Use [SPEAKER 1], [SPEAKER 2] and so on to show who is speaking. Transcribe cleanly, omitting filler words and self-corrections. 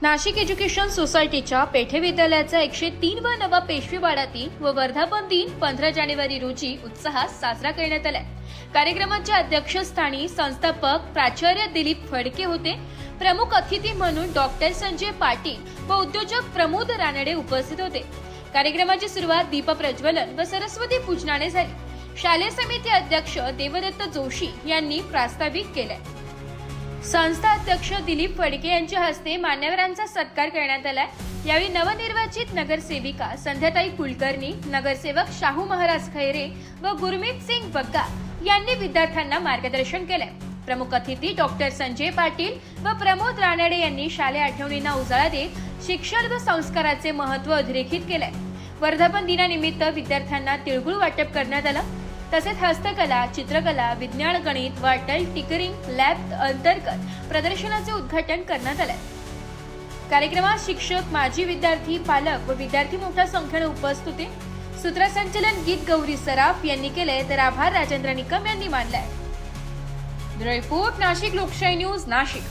[SPEAKER 1] Nashik education सोसायटीच्या पेठे विद्यालयाचा 103 वा नवा पेशवेवाडा दिन व वर्धापन दिन 15 जानेवारी रोजी उत्साहात साजरा करण्यात आला। कार्यक्रमाच्या अध्यक्षस्थानी संस्थापक प्राचार्य दिलीप फडके होते। प्रमुख अतिथी म्हणून डॉक्टर संजय पाटील व उद्योजक प्रमोद रानडे उपस्थित होते। कार्यक्रमाची सुरुवात दीप प्रज्वलन व सरस्वती पूजनाने झाली। शालेय समिती अध्यक्ष देवदत्त जोशी यांनी प्रास्ताविक केले। संस्था अध्यक्ष दिलीप फडके यांच्या हस्ते मान्यवरांचा सत्कार करण्यात आला। यावेळी नवनिर्वाचित नगरसेविका संध्याताई कुलकर्णी, नगरसेवक शाहू महाराज खैरे व गुरमीत सिंग बग्गा यांनी विद्यार्थ्यांना मार्गदर्शन केले। प्रमुख अतिथी डॉक्टर संजय पाटील व प्रमोद रानडे यांनी शालेय आठवणींना उजाळा देत शिक्षण व संस्काराचे महत्त्व अधोरेखित केले। वर्धापन दिनानिमित्त विद्यार्थ्यांना तिळगुळ वाटप करण्यात आलं। तसेच हस्तकला, चित्रकला, विज्ञान, गणित व अटल टिकरिंग लॅब अंतर्गत प्रदर्शनाचे उद्घाटन करण्यात आले। कार्यक्रमात शिक्षक, माजी विद्यार्थी, पालक व विद्यार्थी मोठ्या संख्येने उपस्थित होते। सूत्रसंचालन गीत गौरी सराफ यांनी केले तर आभार राजेंद्र निकम यांनी मानले। ब्युरो रिपोर्ट, नाशिक लोकशाही न्यूज, नाशिक।